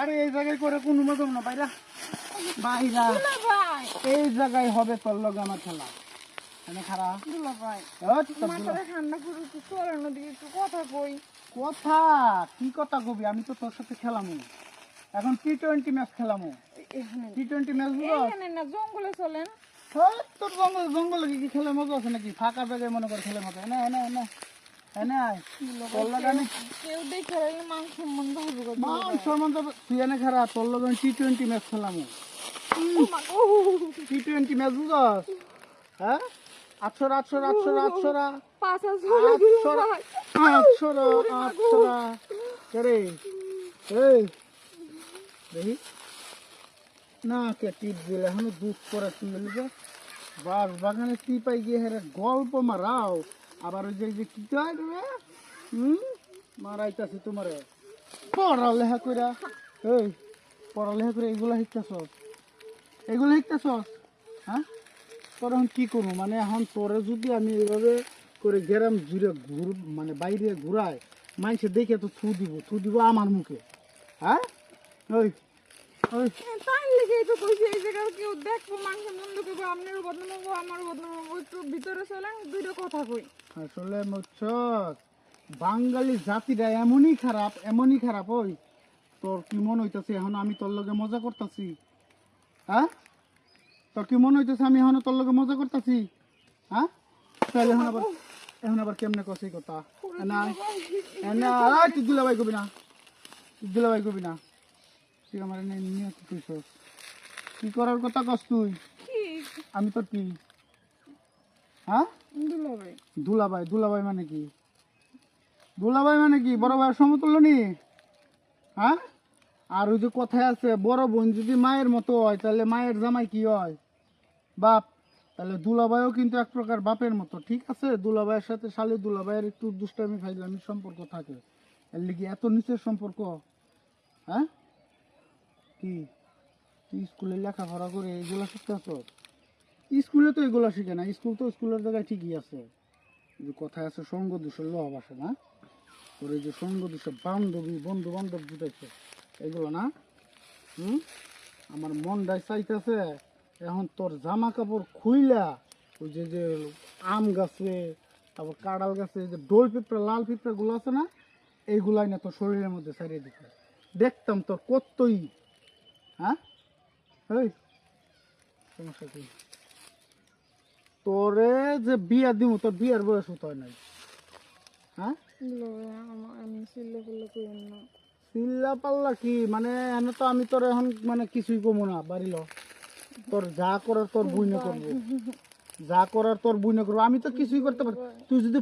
আরে এই জায়গায় করে কোনো মজম না বাইরা বাইরা এই জায়গায় হবে তোর লগে আমার খেলা এনে খারা দুলা ভাই মাথাটা ঠান্ডা করে একটু চলেন ওদিকে একটু কথা কই। কথা কি কথা কবি? আমি তো তোর সাথে খেলামু এখন টি-20 ম্যাচ খেলামু। টি-20 ম্যাচ এখানে না জঙ্গলে চলেন। তোর জঙ্গলে কি খেলে মজা আছে নাকি? ফাঁকা জায়গায় মনে করে খেলে মজা। এনে এনে এনে এনে আয় তোর লগে আমি কেউ দেখে মান সম্মান হইব মান সম্মান তো তুই এনে খারা তোর লগে আমি টি-20 ম্যাচ খেলামু। টি-20 ম্যাচ বুঝস? হ্যাঁ 800 করে এই দেখি না কে টিপ দিলে এখন দুধ করে তুলে বাস বাগানে টিপাই গিয়ে হেরে গল্প মারাও আবার ওই যে কি কয় রে মারাইতাছি তোমারে পড়ালেখা কইরা এই পড়ালেখা করে এগুলা শিখতেছস হ্যাঁ তোর এখন কি করবো মানে এখন তোরে যদি আমি এইভাবে করে গেরাম জুড়ে মানে বাইরে ঘুরাই মানুষে দেখে তো থু দিব আমার মুখে। হ্যাঁ ওই ওই তাই লিখেই তো কইছি এই জায়গায় কেউ দেখবো মান সম্মান করবো আপনার বদনাম হবো আমার বদনাম হবো একটু ভিতরে চলেন দুইটা কথা কই। আসলে মুচ্ছস বাঙালি জাতিটা এমনই খারাপ ওই তোর কি মনে হইতেছে এখন আমি তোর লগে মজা করতেছি? হ্যাঁ তোর কি মনে হইতেছে আমি এখন তোর লগে মজা করতেছি? হ্যাঁ তাহলে এখন আবার কেমনে কষি কথা তুই দুলাভাই কবি না তুই আমার নিয়ে কি কইছস? কি করার কথা কস তুই? আমি তোর কি? হ্যাঁ দুলাভাই মানে কি? বড় ভাইয়ের সমতুল্য নি? হ্যাঁ আর ওই যে কথায় আছে বড় বোন যদি মায়ের মতো হয় তাহলে মায়ের জামাই কি হয়? বাপ। তাহলে দুলাভাইও কিন্তু এক প্রকার বাপের মতো, ঠিক আছে? দুলাভাইয়ের সাথে শালি দুলাভাইয়ের একটু দুষ্টামি ফাইজলামি সম্পর্ক থাকে, এর লিগে এত নিচের সম্পর্ক? হ্যাঁ কি তুই স্কুলে লেখাপড়া করে এগুলা শিখতেছ? স্কুলে তো এগুলা শিখে না, স্কুল তো স্কুলের জায়গায় ঠিকই আছে। যে কথায় আছে সঙ্গ দোষের লোভ আসে না? তোর এই যে সঙ্গ দোষের বন্ধু বান্ধব জুটাইছে এগুলো না? আমার মনটাই চাইতেছে এখন তোর জামা কাপড় খুইলা ওই যে আম গাছে তারপর কাঁড়াল গাছে যে ডোল পিঁপড়া লাল পিঁপড়া গুলো আছে না, এইগুলাই না তোর শরীরের মধ্যে ছাড়িয়ে দিতে দেখতাম তোর কতই। হ্যাঁ এই সমস্যা কি? তোরে যে বিয়া দিব তোর বিয়ার বয়স হতে হয় নাই। হ্যাঁ আমি চিল্লা পাল্লা কি মানে এনে তো আমি তোর এখন মানে কিছুই কমো না বাড়িল তোর যা করার তোর বুঝনে করবো আমি তো কিছুই করতে পারি। তুই যদি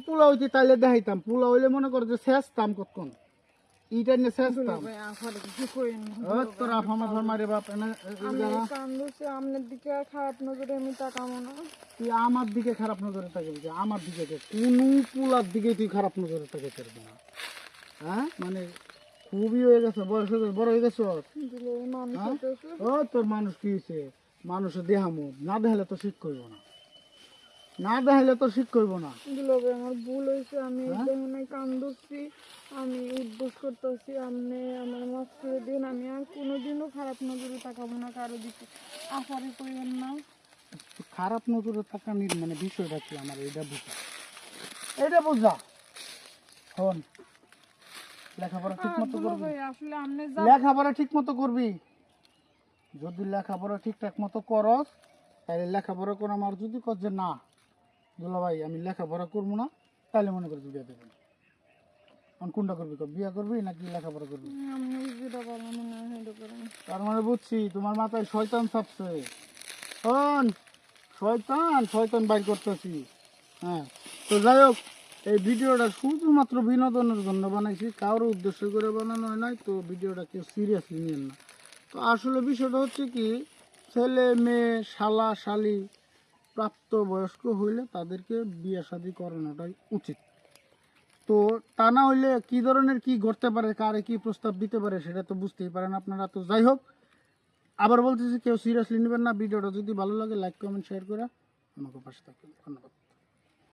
পোলা হইতি তাইলে দেখাইতাম, পোলা হইলে মনে কর যে শেষতাম কতক্ষণ ইটা নিয়ে শেষতাম। তোর আফামা মারে বাপ আপনার দিকে খারাপ নজরে আমি তাকাবো না। তুই আমার দিকে খারাপ নজরে তাকাবি? আমার দিকে কোনো পোলার দিকে তুই খারাপ নজরে তাকাতে পারবি না। হ্যাঁ মানে খুবই হয়ে গেছে, বয়স হয়ে গেছে, বড় হয়ে গেছে। তোর মানুষ কি হয়েছে? মানুষে দেহামো না দেখালে তো ঠিক করবো না, আমার ভুল হয়েছে, আমি কান্দছি, আমি উদ্বোস করতেছি, আপনি আমার মাফ করে দিন। আমি আর কোনোদিনও খারাপ নজরে তাকাবো না কারো দিকে, আশারি করিবেন না। খারাপ নজরে তাকানির মানে বিষয়টা কি আমার এটা বুঝা হন লেখাপড়া ঠিক মতো করবি। লেখাপড়া ঠিক মতো করবি, যদি লেখাপড়া ঠিকঠাক মতো করস তাহলে লেখাপড়া করে আমার যদি কর যে না দুলাভাই আমি লেখাপড়া করবো না, তাহলে মনে করছি বিয়ে দেবেন। কোনটা করবি? বিয়ে করবি নাকি লেখাপড়া করবি? তার মানে বুঝছি তোমার মাথায় শয়তান ছাপছে। শয়তান বাইর করতেছি। হ্যাঁ তো যাই হোক, এই ভিডিওটা শুধুমাত্র বিনোদনের জন্য বানাইছি, কারোর উদ্দেশ্য করে বানানো হয় নাই, তো ভিডিওটা কেউ সিরিয়াসলি নেন না। তো আসলে বিষয়টা হচ্ছে কি, ছেলে মেয়ে শালা শালি প্রাপ্ত বয়স্ক হইলে তাদেরকে বিয়ে শাদী করানোটাই উচিত। তো তা না হইলে কি ধরনের কি ঘটতে পারে, কারে কি প্রস্তাব দিতে পারে সেটা তো বুঝতেই পারেন আপনারা। তো যাই হোক, আবার বলতেছি কেউ সিরিয়াসলি নেবেন না। ভিডিওটা যদি ভালো লাগে লাইক কমেন্ট শেয়ার করে আমাকে পাশে থাকবেন। ধন্যবাদ।